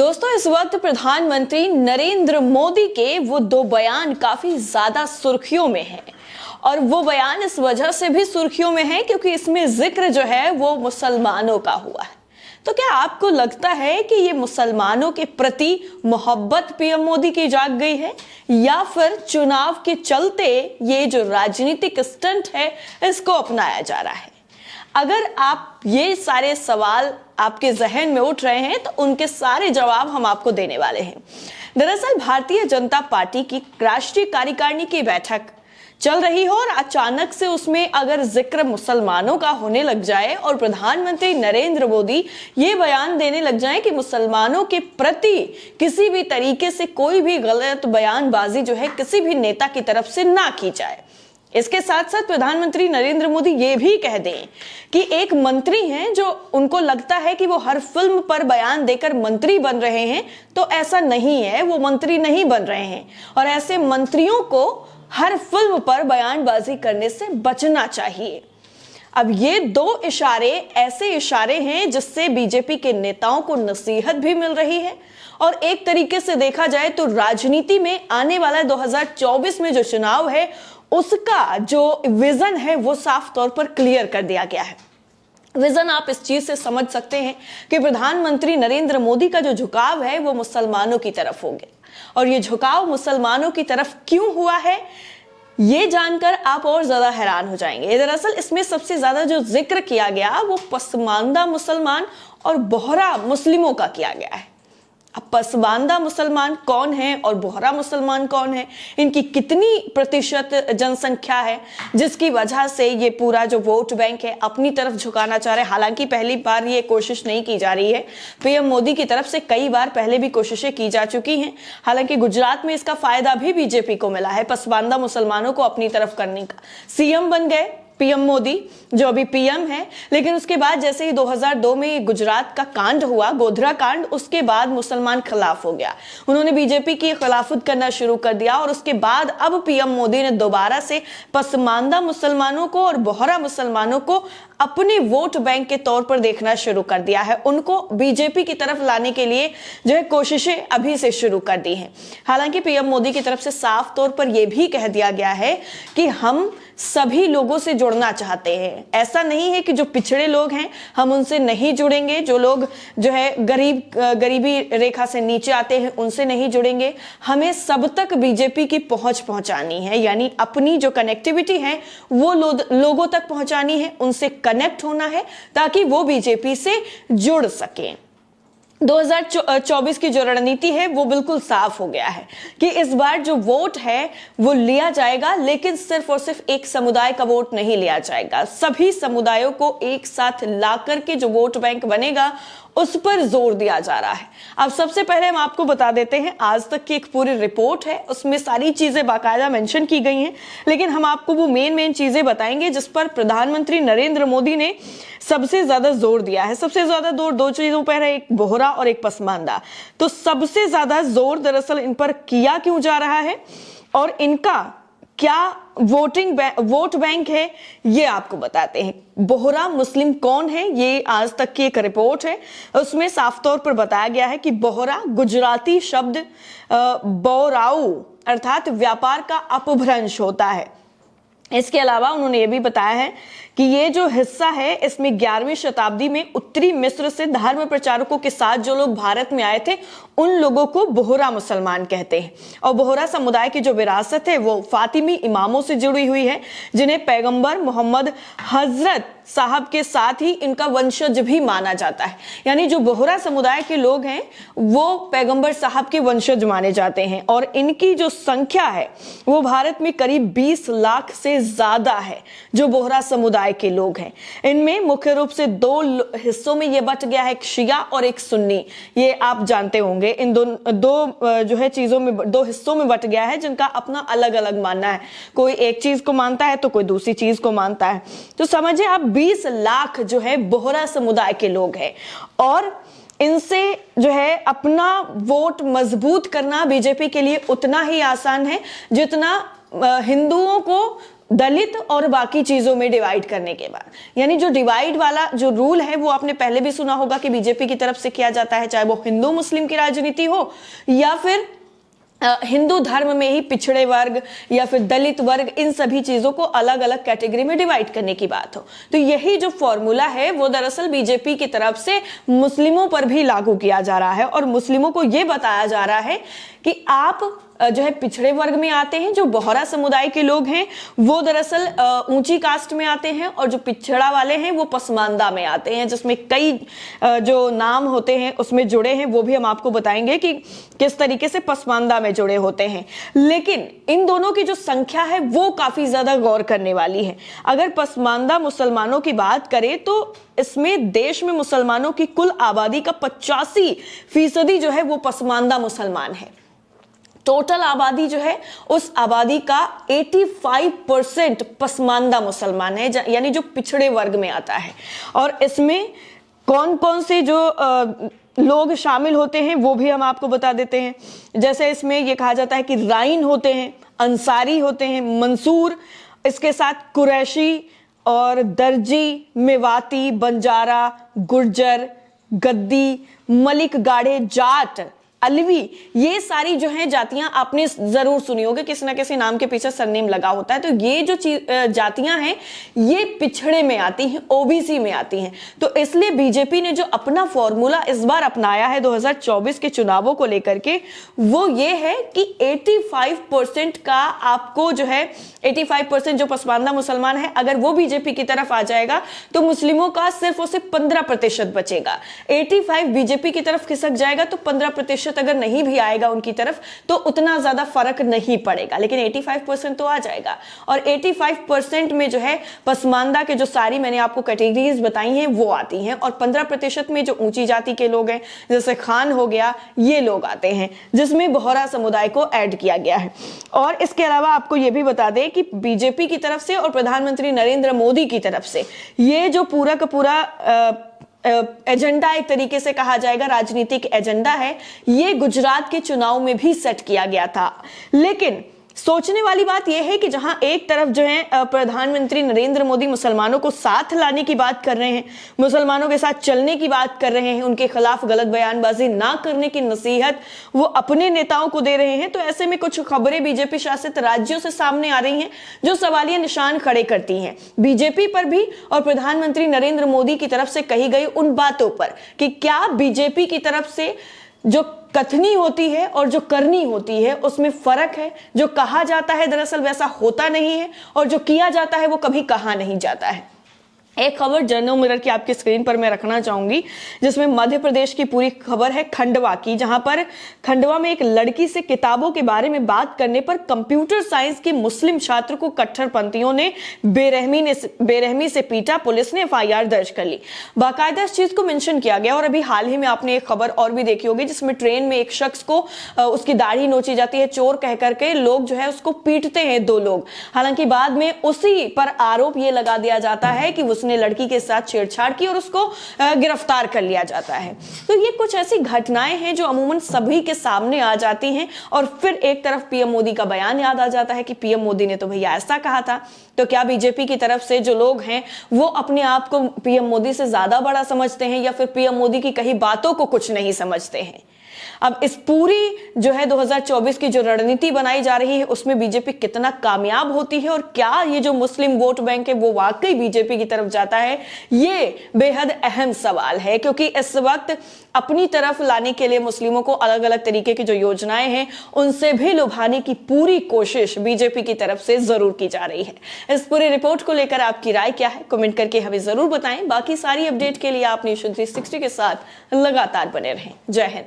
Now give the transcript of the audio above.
दोस्तों, इस वक्त प्रधानमंत्री नरेंद्र मोदी के वो दो बयान काफी ज्यादा सुर्खियों में हैं। और वो बयान इस वजह से भी सुर्खियों में है क्योंकि इसमें जिक्र जो है वो मुसलमानों का हुआ है। तो क्या आपको लगता है कि ये मुसलमानों के प्रति मोहब्बत पीएम मोदी की जाग गई है, या फिर चुनाव के चलते ये जो राजनीतिक स्टंट है इसको अपनाया जा रहा है? अगर आप ये सारे सवाल आपके जहन में उठ रहे हैं तो उनके सारे जवाब हम आपको देने वाले हैं। दरअसल भारतीय जनता पार्टी की राष्ट्रीय कार्यकारिणी की बैठक चल रही हो और अचानक से उसमें अगर जिक्र मुसलमानों का होने लग जाए और प्रधानमंत्री नरेंद्र मोदी ये बयान देने लग जाए कि मुसलमानों के प्रति किसी भी तरीके से कोई भी गलत बयानबाजी जो है किसी भी नेता की तरफ से ना की जाए। इसके साथ साथ प्रधानमंत्री नरेंद्र मोदी ये भी कह दें कि एक मंत्री हैं जो उनको लगता है कि वो हर फिल्म पर बयान देकर मंत्री बन रहे हैं, तो ऐसा नहीं है, वो मंत्री नहीं बन रहे हैं और ऐसे मंत्रियों को हर फिल्म पर बयानबाजी करने से बचना चाहिए। अब ये दो इशारे ऐसे इशारे हैं जिससे बीजेपी के नेताओं को नसीहत भी मिल रही है और एक तरीके से देखा जाए तो राजनीति में आने वाला 2024 में जो चुनाव है उसका जो विजन है वो साफ तौर पर क्लियर कर दिया गया है। विजन आप इस चीज से समझ सकते हैं कि प्रधानमंत्री नरेंद्र मोदी का जो झुकाव है वो मुसलमानों की तरफ हो गया और ये झुकाव मुसलमानों की तरफ क्यों हुआ है ये जानकर आप और ज्यादा हैरान हो जाएंगे। दरअसल इसमें सबसे ज्यादा जो जिक्र किया गया वो पसमानदा मुसलमान और बोहरा मुस्लिमों का किया गया है। अब पसमानदा मुसलमान कौन है और बोहरा मुसलमान कौन है, इनकी कितनी प्रतिशत जनसंख्या है जिसकी वजह से ये पूरा जो वोट बैंक है अपनी तरफ झुकाना चाह रहे हैं। हालांकि पहली बार ये कोशिश नहीं की जा रही है, पीएम मोदी की तरफ से कई बार पहले भी कोशिशें की जा चुकी हैं। हालांकि गुजरात में इसका फायदा भी बीजेपी को मिला है, पसमानदा मुसलमानों को अपनी तरफ करने का। सीएम बन गए पीएम मोदी जो अभी पीएम है, लेकिन उसके बाद जैसे ही 2002 में गुजरात का कांड हुआ, गोधरा कांड, उसके बाद मुसलमान खिलाफ हो गया। उन्होंने बीजेपी की खिलाफत करना शुरू कर दिया और उसके बाद अब पीएम मोदी ने दोबारा से पसमानदा मुसलमानों को और बोहरा मुसलमानों को अपने वोट बैंक के तौर पर देखना शुरू कर दिया है। उनको बीजेपी की तरफ लाने के लिए जो है कोशिशें अभी से शुरू कर दी हैं। हालांकि पीएम मोदी की तरफ से साफ तौर पर यह भी कह दिया गया है कि हम सभी लोगों से जुड़ना चाहते हैं। ऐसा नहीं है कि जो पिछड़े लोग हैं हम उनसे नहीं जुड़ेंगे, जो लोग जो है गरीबी रेखा से नीचे आते हैं उनसे नहीं जुड़ेंगे। हमें सब तक बीजेपी की पहुंच पहुंचानी है, यानी अपनी जो कनेक्टिविटी है वो लोगों तक पहुंचानी है, उनसे कनेक्ट होना है ताकि वो बीजेपी से जुड़ सकें। 2024 की जो रणनीति है वो बिल्कुल साफ हो गया है कि इस बार जो वोट है वो लिया जाएगा, लेकिन सिर्फ और सिर्फ एक समुदाय का वोट नहीं लिया जाएगा। सभी समुदायों को एक साथ ला करके जो वोट बैंक बनेगा उस पर जोर दिया जा रहा है। अब सबसे पहले हम आपको बता देते हैं, आज तक की एक पूरी रिपोर्ट है, उसमें सारी चीजें बाकायदा मेंशन की गई हैं, लेकिन हम आपको वो मेन चीजें बताएंगे जिस पर प्रधानमंत्री नरेंद्र मोदी ने सबसे ज्यादा जोर दिया है। सबसे ज्यादा जोर दो चीजों पर है, एक बोहरा और एक पसमानदा। तो सबसे ज्यादा जोर दरअसल इन पर किया क्यों जा रहा है और इनका क्या वोट बैंक है ये आपको बताते हैं। बोहरा मुस्लिम कौन है ये आज तक की एक रिपोर्ट है, उसमें साफ तौर पर बताया गया है कि बोहरा गुजराती शब्द बोराऊ अर्थात व्यापार का अपभ्रंश होता है। इसके अलावा उन्होंने ये भी बताया है कि ये जो हिस्सा है इसमें 11वीं शताब्दी में उत्तरी मिस्र से धर्म प्रचारकों के साथ जो लोग भारत में आए थे उन लोगों को बोहरा मुसलमान कहते हैं। और बोहरा समुदाय की जो विरासत है वो फातिमी इमामों से जुड़ी हुई है, जिन्हें पैगंबर मोहम्मद हजरत साहब के साथ ही इनका वंशज भी माना जाता है। यानी जो बोहरा समुदाय के लोग हैं वो पैगंबर साहब के वंशज माने जाते हैं और इनकी जो संख्या है वो भारत में करीब 20 लाख से ज्यादा है जो बोहरा समुदाय के लोग हैं। इनमें मुख्य रूप से दो हिस्सों में ये बट गया है, एक शिया और एक सुन्नी। ये आप जानते होंगे, इन दो जो है चीजों में, दो हिस्सों में बट गया है जिनका अपना अलग अलग मानना है। कोई एक चीज को मानता है तो कोई दूसरी चीज को मानता है। तो समझिए आप 20 लाख जो है बोहरा समुदाय के लोग हैं और इनसे जो है अपना वोट मजबूत करना बीजेपी के लिए उतना ही आसान है जितना हिंदुओं को दलित और बाकी चीजों में डिवाइड करने के बाद, यानी जो डिवाइड वाला जो रूल है वो आपने पहले भी सुना होगा कि बीजेपी की तरफ से किया जाता है, चाहे वो हिंदू मुस्लिम की राजनीति हो या फिर हिंदू धर्म में ही पिछड़े वर्ग या फिर दलित वर्ग, इन सभी चीजों को अलग अलग कैटेगरी में डिवाइड करने की बात हो। तो यही जो फॉर्मूला है वो दरअसल बीजेपी की तरफ से मुस्लिमों पर भी लागू किया जा रहा है और मुस्लिमों को यह बताया जा रहा है कि आप जो है पिछड़े वर्ग में आते हैं, जो बोहरा समुदाय के लोग हैं वो दरअसल ऊंची कास्ट में आते हैं, और जो पिछड़ा वाले हैं वो पसमानदा में आते हैं, जिसमें कई जो नाम होते हैं उसमें जुड़े हैं, वो भी हम आपको बताएंगे कि किस तरीके से पसमानदा में जुड़े होते हैं। लेकिन इन दोनों की जो संख्या है वो काफी ज्यादा गौर करने वाली है। अगर पसमानदा मुसलमानों की बात करें तो इसमें देश में मुसलमानों की कुल आबादी का 85% जो है वो पसमानदा मुसलमान है। टोटल आबादी जो है उस आबादी का 85% पसमानदा मुसलमान है, यानी जो पिछड़े वर्ग में आता है। और इसमें कौन कौन से जो लोग शामिल होते हैं वो भी हम आपको बता देते हैं। जैसे इसमें ये कहा जाता है कि राइन होते हैं, अंसारी होते हैं, मंसूर, इसके साथ कुरैशी और दर्जी, मेवाती, बंजारा, गुर्जर, गद्दी, मलिक, गाढ़े, जाट, अलवी, ये सारी जो है जातियां आपने जरूर सुनी होगी, किसी ना किसी नाम के पीछे सरनेम लगा होता है। तो ये जो जातियां हैं ये पिछड़े में आती हैं, ओबीसी में आती हैं। तो इसलिए बीजेपी ने जो अपना फॉर्मूला इस बार अपनाया है 2024 के चुनावों को लेकर के, वो ये है कि 85% का आपको जो है 85% जो पसमानदा मुसलमान है, अगर वो बीजेपी की तरफ आ जाएगा तो मुस्लिमों का सिर्फ और सिर्फ 15% बचेगा। 85 बीजेपी की तरफ खिसक जाएगा तो 15% अगर नहीं भी आएगा उनकी तरफ तो उतना ज्यादा फर्क नहीं पड़ेगा, लेकिन 85% तो आ जाएगा। और 85% में जो है पसमानदा के जो सारी मैंने आपको कैटेगरीज बताई हैं वो आती हैं, और 15% में जो ऊंची जाति के लोग हैं जैसे खान हो गया, ये लोग आते हैं, जिसमें बोहरा समुदाय को ऐड किया गया है। और इसके अलावा आपको ये भी बता दें कि बीजेपी की तरफ से और प्रधानमंत्री नरेंद्र मोदी की तरफ से ये जो पूरा का पूरा एजेंडा, एक तरीके से कहा जाएगा राजनीतिक एजेंडा है, ये गुजरात के चुनाव में भी सेट किया गया था। लेकिन सोचने वाली बात यह है कि जहां एक तरफ जो है प्रधानमंत्री नरेंद्र मोदी मुसलमानों को साथ लाने की बात कर रहे हैं, मुसलमानों के साथ चलने की बात कर रहे हैं, उनके खिलाफ गलत बयानबाजी ना करने की नसीहत वो अपने नेताओं को दे रहे हैं, तो ऐसे में कुछ खबरें बीजेपी शासित राज्यों से सामने आ रही हैं जो सवालिया निशान खड़े करती हैं बीजेपी पर भी और प्रधानमंत्री नरेंद्र मोदी की तरफ से कही गई उन बातों पर कि क्या बीजेपी की तरफ से जो कथनी होती है और जो करनी होती है उसमें फर्क है। जो कहा जाता है दरअसल वैसा होता नहीं है, और जो किया जाता है वो कभी कहा नहीं जाता है। एक खबर जर्नल मिरर की आपकी स्क्रीन पर मैं रखना चाहूंगी, जिसमें मध्य प्रदेश की पूरी खबर है खंडवा की, जहां पर खंडवा में एक लड़की से किताबों के बारे में बात करने पर कंप्यूटर साइंस के मुस्लिम छात्र को कट्टरपंथियों ने बेरहमी से पीटा। पुलिस ने एफआईआर दर्ज कर ली। बाकायदा इस चीज को मेंशन किया गया। और अभी हाल ही में आपने एक खबर और भी देखी होगी, जिसमें ट्रेन में एक शख्स को उसकी दाढ़ी नोची जाती है, चोर कह करके लोग जो है उसको पीटते हैं, 2 लोग। हालांकि बाद में उसी पर आरोप ये लगा दिया जाता है कि उसने लड़की के साथ छेड़छाड़ की और उसको गिरफ्तार कर लिया जाता है। तो ये कुछ ऐसी घटनाएं हैं जो अमूमन सभी के सामने आ जाती हैं, और फिर एक तरफ पीएम मोदी का बयान याद आ जाता है कि पीएम मोदी ने तो भैया ऐसा कहा था। तो क्या बीजेपी की तरफ से जो लोग हैं वो अपने आप को पीएम मोदी से ज्यादा बड़ा समझते हैं, या फिर पीएम मोदी की कही बातों को कुछ नहीं समझते हैं? अब इस पूरी जो है 2024 की जो रणनीति बनाई जा रही है उसमें बीजेपी कितना कामयाब होती है, और क्या ये जो मुस्लिम वोट बैंक है वो वाकई बीजेपी की तरफ जाता है, ये बेहद अहम सवाल है। क्योंकि इस वक्त अपनी तरफ लाने के लिए मुस्लिमों को अलग अलग तरीके की जो योजनाएं हैं उनसे भी लुभाने की पूरी कोशिश बीजेपी की तरफ से जरूर की जा रही है। इस पूरी रिपोर्ट को लेकर आपकी राय क्या है, कमेंट करके हमें जरूर बताएं। बाकी सारी अपडेट के लिए आप नेशन 360 के साथ लगातार बने रहें। जय हिंद।